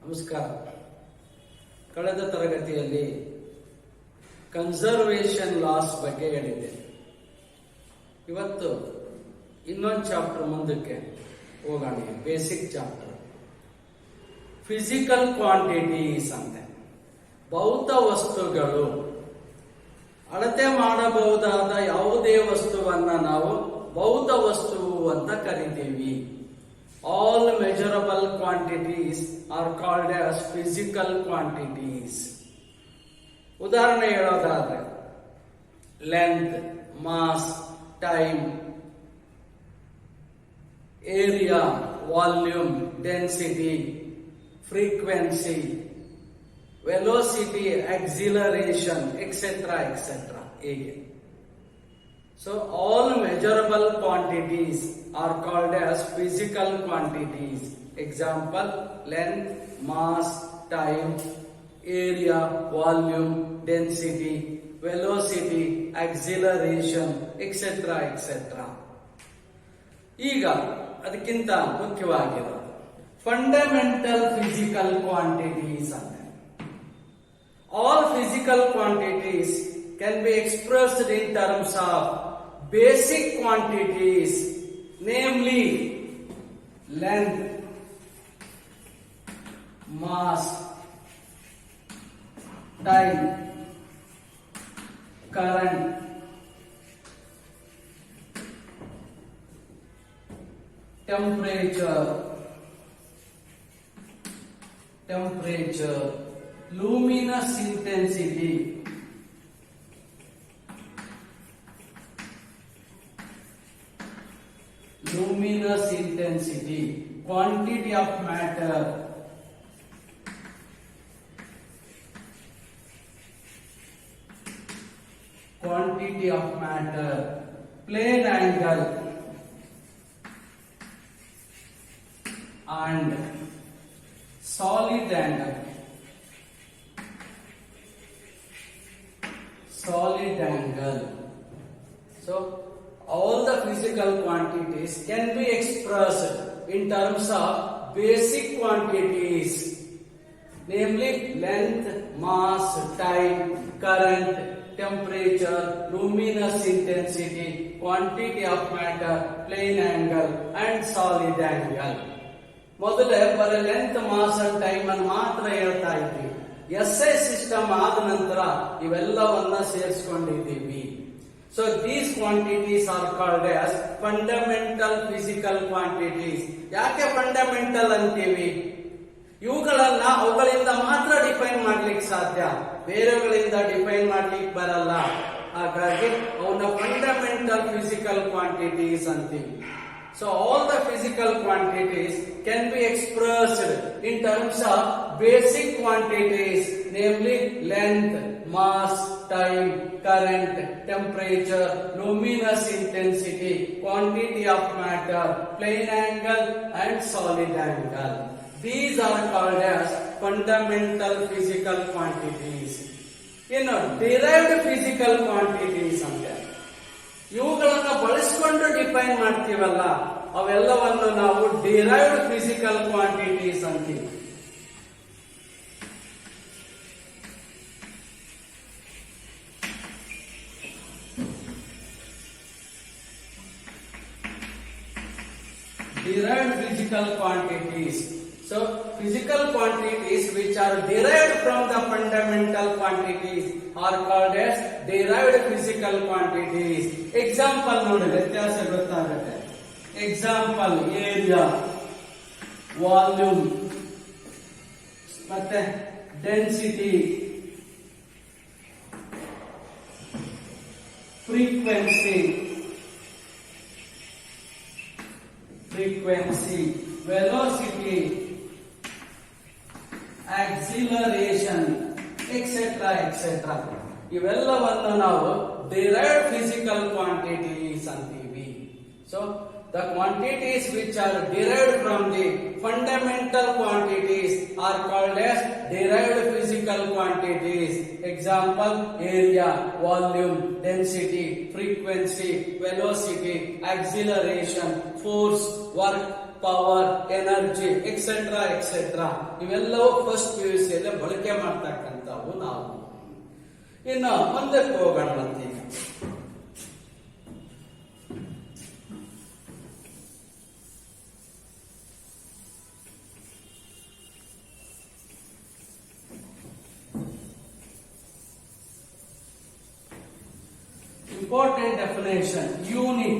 ನಮಸ್ಕಾರ. ಕಳೆದ ತರಗತಿಯಲ್ಲಿ ಕನ್ಸರ್ವೇಷನ್ ಲಾಸ್ ಬಗ್ಗೆ ಹೇಳಿದ್ದೆ. ಇವತ್ತು ಇನ್ನೊಂದು ಚಾಪ್ಟರ್ ಮುಂದಕ್ಕೆ ಹೋಗೋಣ. ಬೇಸಿಕ್ ಚಾಪ್ಟರ್ ಫಿಸಿಕಲ್ ಕ್ವಾಂಟಿಟೀಸ್ ಅಂತೆ. ಭೌತ ವಸ್ತುಗಳು, ಅಳತೆ ಮಾಡಬಹುದಾದ ಯಾವುದೇ ವಸ್ತುವನ್ನ ನಾವು ಭೌತ ವಸ್ತು ಅಂತ ಕರಿತೀವಿ. All measurable quantities are called as physical quantities. ಉದಾಹರಣೆ ಹೇಳೋದಾದ್ರೆ length, mass, time, area, volume, density, frequency, velocity, acceleration, etcetera etcetera. ಹೀಗೆ. So all measurable quantities are called as physical quantities. Example: length, mass, time, area, volume, density, velocity, acceleration, etc. etc. ಈಗ ಅದಕ್ಕಿಂತ ಮುಖ್ಯವಾಗಿರೋದು fundamental physical quantities ಅಂತ. All physical quantities can be expressed in terms of basic quantities, namely length, mass, time, current, temperature, luminous intensity, quantity of matter, plane angle, and solid angle. So all the physical quantities can be expressed in terms of basic quantities, namely length, mass, time, current, temperature, luminous intensity, quantity of matter, plane angle, and solid angle. ಮೊದಲೇ ಬರೀ length, mass and time ಅನ್ನು ಮಾತ್ರ ಹೇಳ್ತಾ ಇದ್ವಿ. SI system ಆದ ನಂತರ ಇವೆಲ್ಲವನ್ನ ಸೇರಿಸಿಕೊಂಡಿದ್ದೀವಿ. So these quantities are called as fundamental physical quantities. ಯಾಕೆ ಫಂಡಮೆಂಟಲ್ ಅಂತೀವಿ? ಇವುಗಳನ್ನ ಅವುಗಳಿಂದ ಮಾತ್ರ ಡಿಫೈನ್ ಮಾಡ್ಲಿಕ್ಕೆ ಸಾಧ್ಯ, ಬೇರೆಗಳಿಂದ ಡಿಫೈನ್ ಮಾಡ್ಲಿಕ್ಕೆ ಬರಲ್ಲ. ಹಾಗಾಗಿ ಅವನ್ನ ಫಂಡಮೆಂಟಲ್ ಫಿಸಿಕಲ್ ಕ್ವಾಂಟಿಟೀಸ್ ಅಂತೀವಿ. So all the physical quantities can be expressed in terms of basic quantities, namely length, mass, time, current, temperature, luminous intensity, quantity of matter, plane angle, and solid angle. These are called as fundamental physical quantities. Derived physical quantities ಅಂದ್ರೆ ಇವುಗಳನ್ನ ಬಳಸಿಕೊಂಡು define ಮಾಡ್ತೀವಲ್ಲ, ಅವೆಲ್ಲವನ್ನು ನಾವು derived physical quantities ಅಂತೀವಿ. Derived physical quantities. So physical quantities which are derived from the fundamental quantities are called as derived physical quantities. Example ನೋಡಿ, ವ್ಯತ್ಯಾಸ ಗೊತ್ತಾಗುತ್ತೆ. Example: area, volume, ಮತ್ತೆ density, frequency, velocity, acceleration, etc. ಇವೆಲ್ಲವನ್ನು ನಾವು derived physical quantities ಅಂತೀವಿ. So the quantities which are derived from the fundamental quantities are called as derived physical quantities. Example: area, volume, density, frequency, velocity, acceleration, force, work, power, energy etcetera etcetera ಇವೆಲ್ಲವೂ first PUC ಯಲ್ಲಿ ಬಳಕೆ ಮಾಡ್ತಕ್ಕಂಥವು ನಾವು. ಇನ್ನು ಮುಂದಕ್ಕೆ ಹೋಗೋಣ ಮತ್ತೀಗ. Important definition: unit,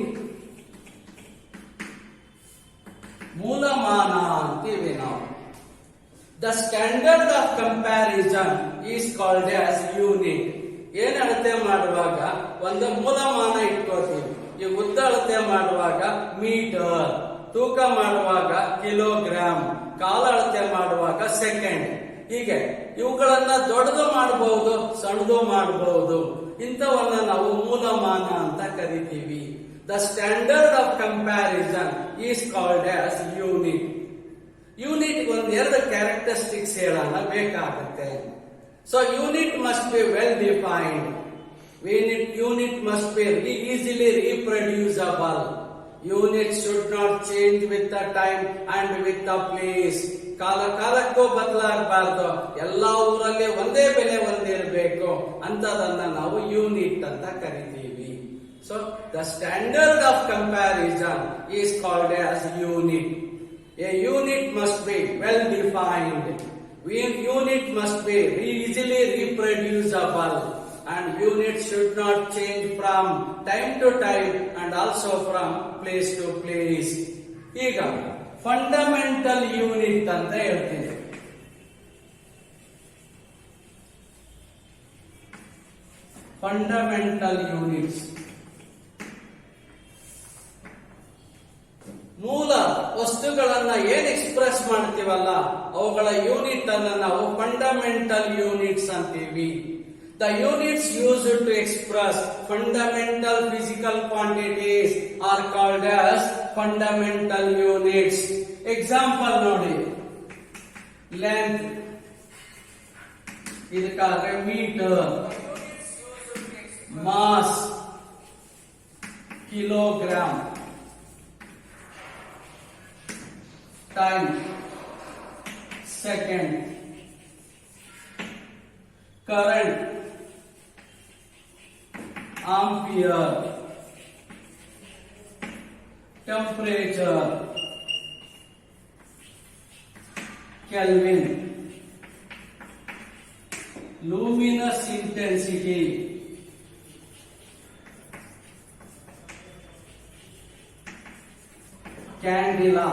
ಮೂಲಮಾನ ಅಂತೀವಿ ನಾವು. The standard of comparison is called as unit. ಏನ್ ಅಳತೆ ಮಾಡುವಾಗ ಒಂದು ಮೂಲಮಾನ ಇಟ್ಕೋತೀವಿ. ಈ ಉದ್ದ ಅಳತೆ ಮಾಡುವಾಗ ಮೀಟರ್, ತೂಕ ಮಾಡುವಾಗ ಕಿಲೋಗ್ರಾಮ್, ಕಾಲ ಅಳತೆ ಮಾಡುವಾಗ ಸೆಕೆಂಡ್. ಹೀಗೆ ಇವುಗಳನ್ನ ದೊಡ್ಡದು ಮಾಡಬಹುದು, ಸಣ್ಣದು ಮಾಡಬಹುದು. ಇಂಥವನ್ನ ನಾವು ಮೂಲಮಾನ ಅಂತ ಕರಿತೀವಿ. The standard of comparison is called as unit. Unit ಒಂದೆರಡು ಕ್ಯಾರೆಕ್ಟರಿಸ್ಟಿಕ್ಸ್ ಹೇಳೋಣ ಬೇಕಾಗುತ್ತೆ. So unit must be well defined. Unit must be easily reproducible. Unit should not change with the time and with the place. ಕಾಲಕ್ಕೂ ಬದಲಾಗಬಾರ್ದು. ಎಲ್ಲಾ ಊರಲ್ಲಿ ಒಂದೇ ಬೆಲೆ ಒಂದಿರಬೇಕು. ಅಂತದನ್ನ ನಾವು ಯೂನಿಟ್ ಅಂತ ಕರಿತೀವಿ. So the standard of comparison is called as unit. A unit must be well defined. Unit must be easily reproducible. And unit should not change from time to time and also from place to place. ಈಗ fundamental unit ಅಂತ ಹೇಳ್ತೀನಿ. Fundamental units ಮೂಲ ವಸ್ತುಗಳನ್ನ ಏನ್ express ಮಾಡ್ತೀವಲ್ಲ ಅವುಗಳ unit ಅನ್ನ ನಾವು ಫಂಡಮೆಂಟಲ್ ಯೂನಿಟ್ಸ್ ಅಂತೀವಿ. The units used to express fundamental physical quantities are called as fundamental units. Example ನೋಡಿ, length ಇದಕ್ಕಾದ್ರೆ metre, mass kilogram, time second, current ampere, temperature Kelvin, luminous intensity, candela,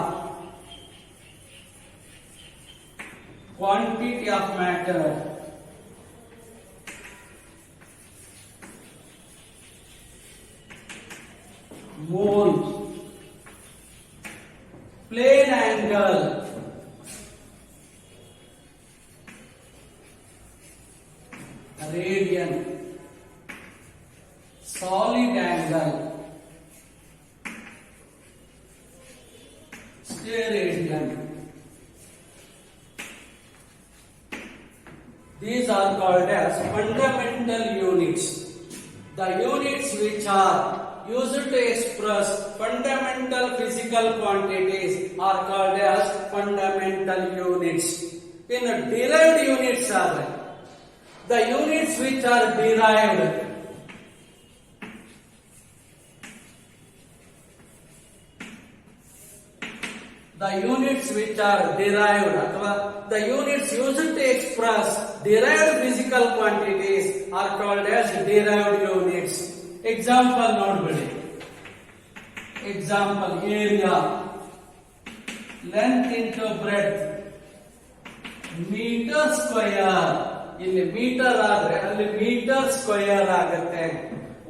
quantity of matter, mole, plane angle, radian, solid angle, steradian. These are called as fundamental units. The units which are used to express fundamental physical quantities are called as fundamental units. In derived units are the units which are derived. The units which are derived, the units used to express derived physical quantities are called as derived units. Example ನೋಡ್ಬಿಡಿ. Example area, length into breadth, meter square. ಇಲ್ಲಿ metre ಆದ್ರೆ ಅಲ್ಲಿ metre square ಆಗುತ್ತೆ.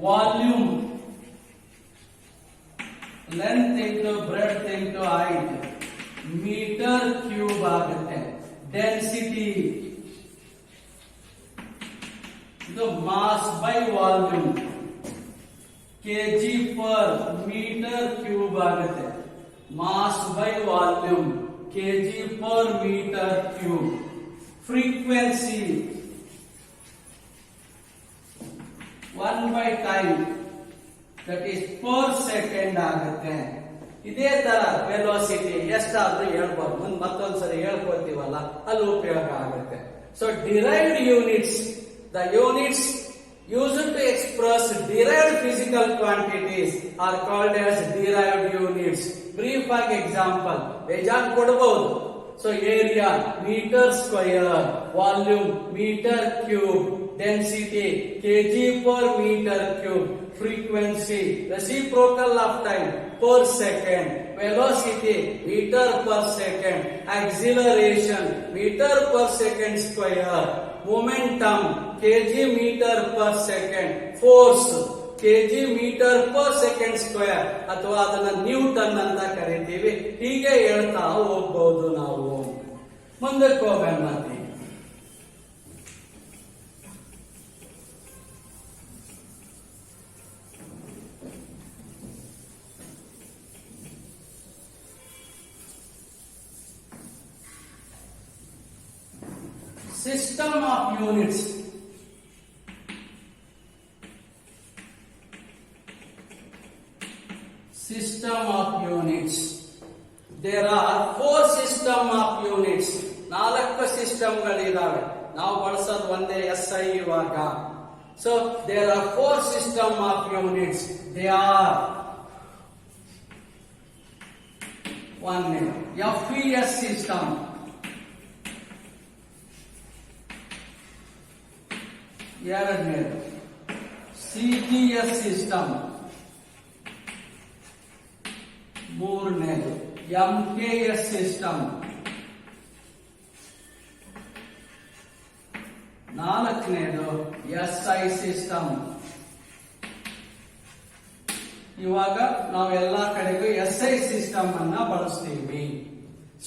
ವಾಲ್ಯೂಮ್, length into breadth into height, metre cube ಆಗುತ್ತೆ. Density, ಇದು mass by volume, KG per metre cube ಆಗುತ್ತೆ. Mass by volume, KG per metre cube. Frequency 1 by time, that is per second ಆಗುತ್ತೆ. ಇದೇ ತರ velocity ಎಷ್ಟಾದ್ರೂ ಹೇಳ್ಬೋದು, ಮುಂದೆ ಮತ್ತೊಂದ್ಸರಿ ಹೇಳ್ಕೊಳ್ತೀವಲ್ಲ ಅಲ್ಲಿ ಉಪಯೋಗ ಆಗುತ್ತೆ. So derived units, the units used to express derived physical quantities are called as derived units. Brief example ಬೇಜಾನ್ ಕೊಡಬಹುದು. So area meter square, volume meter cube, density kg per meter cube, frequency reciprocal of time per second, velocity meter per second, acceleration meter per second square, momentum kg meter per second, force kg meter per second square ಅಥವಾ ಅದನ್ನ Newton ಅಂತ ಕರಿತೀವಿ. ಹೀಗೆ ಹೇಳ್ತಾ ಹೋಗ್ಬಹುದು ನಾವು. ಮುಂದಕ್ಕೆ ಹೋಗೋಣ. System of units. System of units. There are 4 system of units. 4 ಸಿಸ್ಟಮ್ಗಳಿದಾವೆ. ನಾವು ಬಳಸೋದು ಒಂದೇ SI ಇವಾಗ. So there are 4 system of units. They are one FES system. ಎರಡನೇದು CGS ಸಿಸ್ಟಮ್, ಮೂರನೇದು MKS ಸಿಸ್ಟಮ್, ನಾಲ್ಕನೇದು SI ಸಿಸ್ಟಮ್. ಇವಾಗ ನಾವೆಲ್ಲಾ ಕಡೆಗೂ SI ಸಿಸ್ಟಮ್ ಅನ್ನ ಬಳಸ್ತೀವಿ.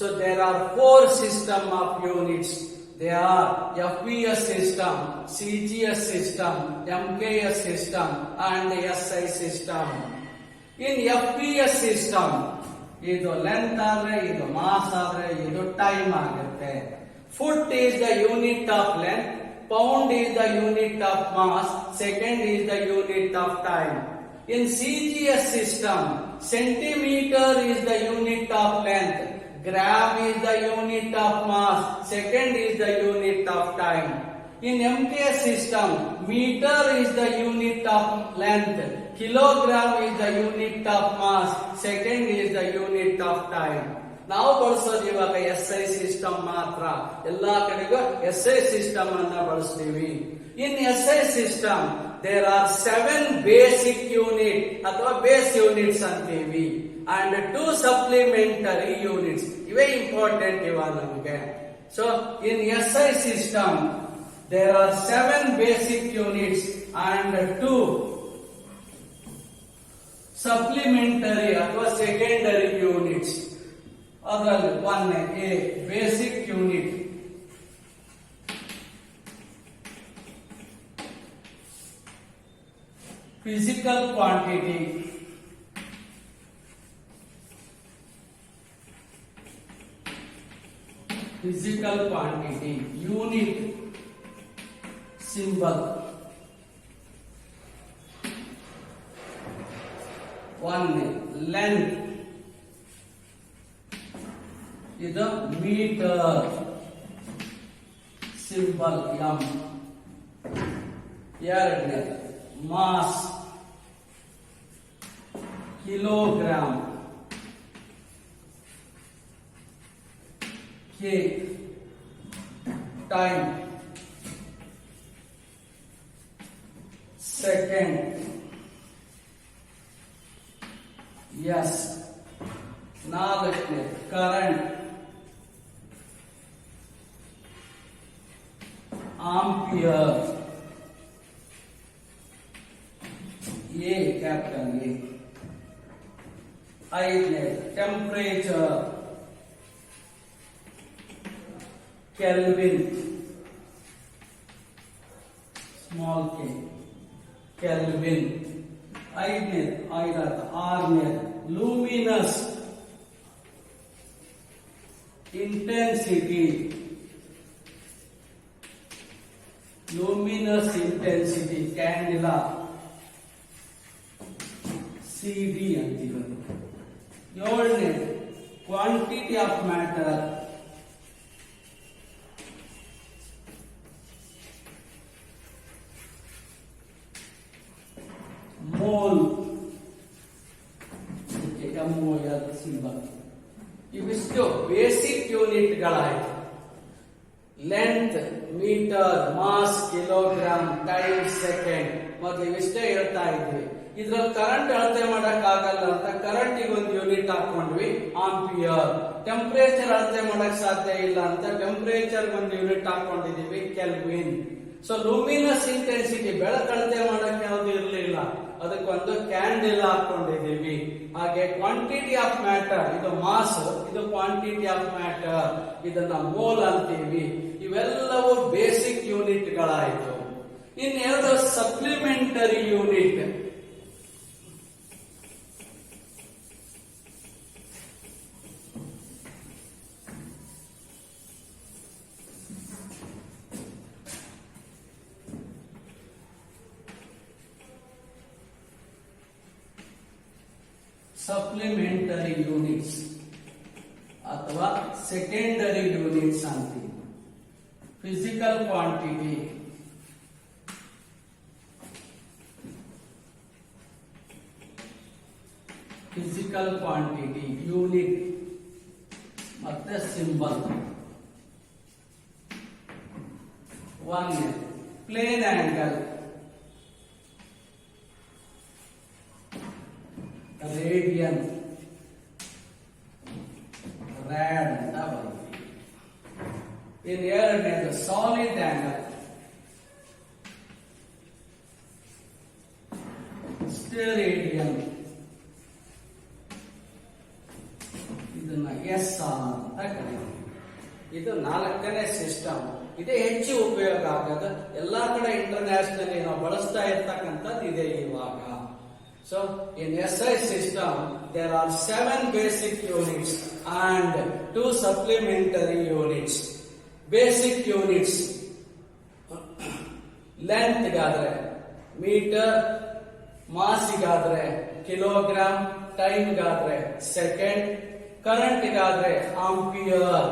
So there are 4 system of units. They are FES system, CGS system, MKS system and SI system. In FES system, ಇದು length ಆದ್ರೆ, ಇದು ಮಾಸ್ ಆದ್ರೆ, ಇದು ಟೈಮ್ ಆಗುತ್ತೆ. Foot is the unit of length, pound is the unit of mass, second is the unit of time. In CGS system, centimeter is the unit of length, gram is the unit of mass, second is the unit of time. In MKS system, meter is the unit of length, kilogram is the unit of mass, second is the unit of time. ನಾವು ಬಳಸೋದು ಇವಾಗ SI system ಮಾತ್ರ. ಎಲ್ಲಾ ಕಡೆಗೂ SI system ಅನ್ನ ಬಳಸ್ತೀವಿ. ಇನ್ SI system there are 7 basic unit ಅಥವಾ base units ಅಂತೀವಿ and 2 supplementary units. ಇವೇ ಇಂಪಾರ್ಟೆಂಟ್ ಇವಾಗ ನಮಗೆ. So in SI system there are 7 basic units and 2 supplementary ಅಥವಾ secondary units. ಅದರಲ್ಲಿ 1 A basic unit, physical quantity, physical quantity, unit symbol, 1 length, ಇದು metre symbol M. ಎರಡನೇ mass, kilogram, K, time, second, S, ನಾಲ್ಕನೇ current, ampere, A capital A. ಐದನೇ temperature, kelvin, small K, kelvin. ಐದನೇ ಆರನೇ luminous, intensity, luminous intensity, candela, CD ಅಂತೀವಿ. ಏಳನೇದು quantity of matter. Mole, MOL ಸಿಂಬಲ್. ಇವಿಷ್ಟು ಬೇಸಿಕ್ ಯೂನಿಟ್ಗಳಾಯಿತು. Length metre, mass kilogram, time second, ಮೊದಲು ಇವಿಷ್ಟೇ ಹೇಳ್ತಾ ಇದ್ವಿ. ಇದ್ರಲ್ಲಿ ಕರೆಂಟ್ ಅಳತೆ ಮಾಡಕ್ ಆಗಲ್ಲ ಅಂತ ಕರೆಂಟಿಗೆ ಒಂದು ಯೂನಿಟ್ ಹಾಕೊಂಡ್ವಿ, ಆಂಪಿಯರ್. ಟೆಂಪರೇಚರ್ ಅಳತೆ ಮಾಡಕ್ ಸಾಧ್ಯ ಇಲ್ಲ ಅಂತ ಟೆಂಪರೇಚರ್ ಒಂದು ಯೂನಿಟ್ ಹಾಕೊಂಡಿದೀವಿ, ಕೆಲ್ವಿನ್. ಸೊ ಲೂಮಿನಸ್ ಇಂಟೆನ್ಸಿಟಿ, ಬೆಳಕು ಅಳತೆ ಮಾಡಕ್ ಯಾವ್ದು ಇರಲಿಲ್ಲ, ಅದಕ್ಕೊಂದು ಕ್ಯಾಂಡಲ್ ಹಾಕೊಂಡಿದೀವಿ. ಹಾಗೆ ಕ್ವಾಂಟಿಟಿ ಆಫ್ ಮ್ಯಾಟರ್, ಇದು ಮಾಸ್, ಇದು ಕ್ವಾಂಟಿಟಿ ಆಫ್ ಮ್ಯಾಟರ್, ಇದನ್ನ ಮೋಲ್ ಅಂತೀವಿ. ಇವೆಲ್ಲವೂ ಬೇಸಿಕ್ ಯೂನಿಟ್ಗಳಾಯಿತು. ಇನ್ನೆರಡು ಸಪ್ಲಿಮೆಂಟರಿ ಯೂನಿಟ್. ಸಪ್ಲಿಮೆಂಟರಿ ಯೂನಿಟ್ಸ್ ಅಥವಾ ಸೆಕೆಂಡರಿ ಯೂನಿಟ್ಸ್ ಅಂತೀವಿ. Physical quantity, physical quantity unit ಮತ್ತೆ symbol. One plane angle, radian, rad ಅಂತ ಬರುತ್ತೆ. ಇನ್ನು ಎರಡನೇದು ಸಾಲಿಡ್ ಆಂಗಲ್, ಸ್ಟೆರೇಡಿಯನ್, ಇದನ್ನ SR ಅಂತ ಕರೀತೀವಿ. ಇದು ನಾಲ್ಕನೇ ಸಿಸ್ಟಮ್. ಇದೇ ಹೆಚ್ಚು ಉಪಯೋಗ ಆಗೋದು. ಎಲ್ಲಾ ಕಡೆ ಇಂಟರ್ನ್ಯಾಷನಲ್ ನಾವು ಬಳಸ್ತಾ ಇರ್ತಕ್ಕಂಥದ್ದು ಇದೆ ಇವಾಗ. So in SI system there are 7 basic units and 2 supplementary units. Basic units, length ಗಾದ್ರೆ ಮೀಟರ್, ಮಾಸ್ ಗಾದ್ರೆ ಕಿಲೋಗ್ರಾಮ್, ಟೈಮ್ ಗಾದ್ರೆ ಸೆಕೆಂಡ್, ಕರೆಂಟ್ ಗಾದ್ರೆ ಆಂಪಿಯರ್.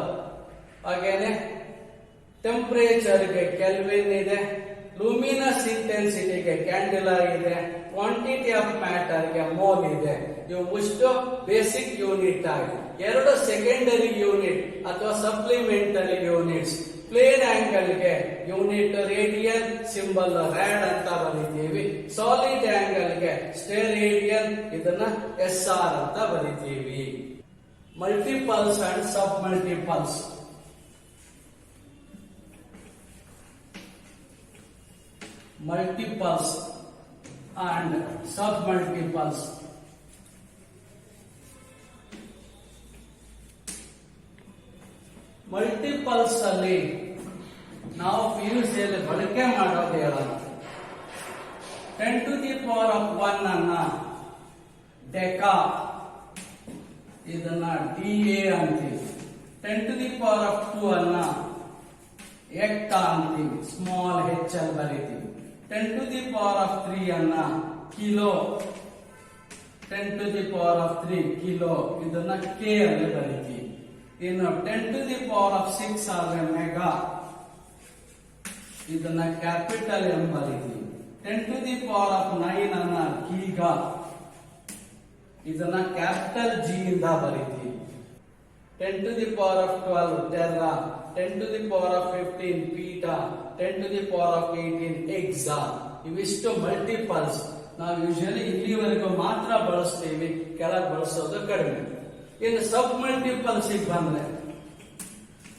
ಹಾಗೇನೆ ಟೆಂಪರೇಚರ್ಗೆ ಕೆಲ್ವಿನ್ ಇದೆ, ಲೂಮಿನಸ್ ಇಂಟೆನ್ಸಿಟಿಗೆ ಕ್ಯಾಂಡಿಲಾ ಇದೆ, ಕ್ವಾಂಟಿಟಿ ಆಫ್ ಮ್ಯಾಟರ್ಗೆ ಮೋಲ್ ಇದೆ. ಇವು ಮುಷ್ಟು ಬೇಸಿಕ್ ಯೂನಿಟ್ ಆಗಿ. ಎರಡು ಸೆಕೆಂಡರಿ ಯೂನಿಟ್ ಅಥವಾ ಸಪ್ಲಿಮೆಂಟರಿ ಯೂನಿಟ್ಸ್. ಪ್ಲೇನ್ ಆಂಗಲ್ಗೆ ಯೂನಿಟ್ ರೇಡಿಯನ್, ಸಿಂಬಲ್ ರ್ಯಾಡ್ ಅಂತ ಬರೀತೀವಿ. ಸಾಲಿಡ್ ಆಂಗಲ್ಗೆ ಸ್ಟೆರೇಡಿಯನ್, ಇದನ್ನ SR ಅಂತ ಬರೀತೀವಿ. Multiples and submultiples. Multiples and sub-multiples. Multiples ಅಲ್ಲಿ ನಾವು ಪಿಯುಸಿಯಲ್ಲಿ ಬಳಕೆ ಮಾಡೋದು ಹೇಳೋಣ. 10 to the power of 1 ಅನ್ನ ಡೆಕಾ, ಇದನ್ನ DA ಅಂತೀವಿ. 10 to the power of 2 ಅನ್ನ ಎಕ್ಟಾ ಅಂತೀವಿ, ಸ್ಮಾಲ್ h ಅಲ್ಲಿ ಬರೀತೀವಿ. 10 to the power of 3 ಅನ್ನ kilo, 10 to the power of 3 kilo, ಇದನ್ನ K ಅಲ್ಲಿ ಬರೀತೀವಿ. ಇನ್ನು 10 to the power of 6 ಆದ್ರೆ ಮೆಗಾ, ಇದನ್ನ capital M ಬರೀತೀವಿ. 10 to the power of 9 ಅನ್ನ ಗೀಗಾ, ಇದನ್ನ ಕ್ಯಾಪಿಟಲ್ G ಇಂದ ಬರೀತೀವಿ. 10 to the power of 12 Terra, 10 to the power of 15 pita, 10 to the power of 18 ಎಕ್ಸಾ. ಇವಿಷ್ಟು multiples. ನಾವು ಯೂಶಲಿ ಇಲ್ಲಿವರೆಗೂ ಮಾತ್ರ ಬಳಸ್ತೀವಿ, ಕೆಳಗೆ ಬಳಸೋದು ಕಡಿಮೆ. ಇನ್ನು ಸಬ್ ಮಲ್ಟಿಪಲ್ಸ್ ಬಂದ್ರೆ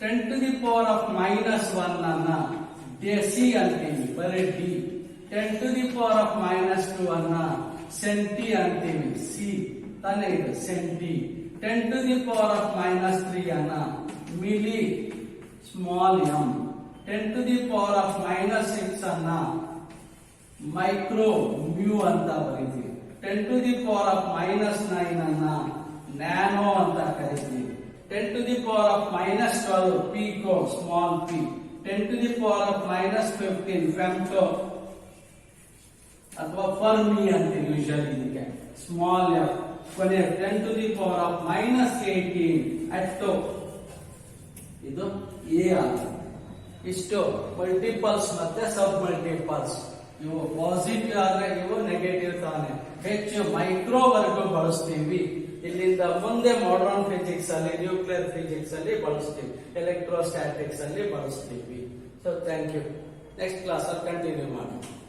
10 to the power of -1 ಅನ್ನ ಡೆಸಿ ಅಂತೀವಿ, ಬರೀ D. 10 to the power of -2 ಅನ್ನ ಸೆಂಟಿ ಅಂತೀವಿ, C ತಾನೇ ಇದೆ centi. 10 to the power of -3 ಅನ್ನ milli, small m. 10 to the power of -6 ಅನ್ನ ಮೈಕ್ರೋ, ಮ್ಯೂ ಅಂತ ಬರೀತೀವಿ. 10 to the power of -9 ಅನ್ನ ನ್ಯಾನೋ ಅಂತ ಕರಿತೀವಿ. 10 to the power of -12 pico, small p. 10 to the power of -15 femto ಅಥವಾ fermi ಅಂತೀವಿ usually ಇದಕ್ಕೆ, small f. ಕೊನೆ 10 to the power of -18 ಅಟ್ಟು ಇದು ಎ ಆಗುತ್ತೆ. ಇಷ್ಟು ಮಲ್ಟಿಪಲ್ಸ್ ಮತ್ತೆ ಸಬ್ ಮಲ್ಟಿಪಲ್ಸ್. ಇವು ಪಾಸಿಟಿವ್ ಆದ್ರೆ ಇವು ನೆಗೆಟಿವ್ ತಾನೆ. ಹೆಚ್ಚು ಮೈಕ್ರೋ ವರ್ಗು ಬಳಸ್ತೀವಿ. ಇಲ್ಲಿಂದ ಮುಂದೆ ಮಾಡರ್ನ್ ಫಿಸಿಕ್ಸ್ ಅಲ್ಲಿ, ನ್ಯೂಕ್ಲಿಯರ್ ಫಿಸಿಕ್ಸ್ ಅಲ್ಲಿ ಬಳಸ್ತೀವಿ, ಎಲೆಕ್ಟ್ರೋಸ್ಟಾಟಿಕ್ಸ್ ಅಲ್ಲಿ ಬಳಸ್ತೀವಿ. So thank you. Next class ಅಲ್ಲಿ ಕಂಟಿನ್ಯೂ ಮಾಡೋಣ.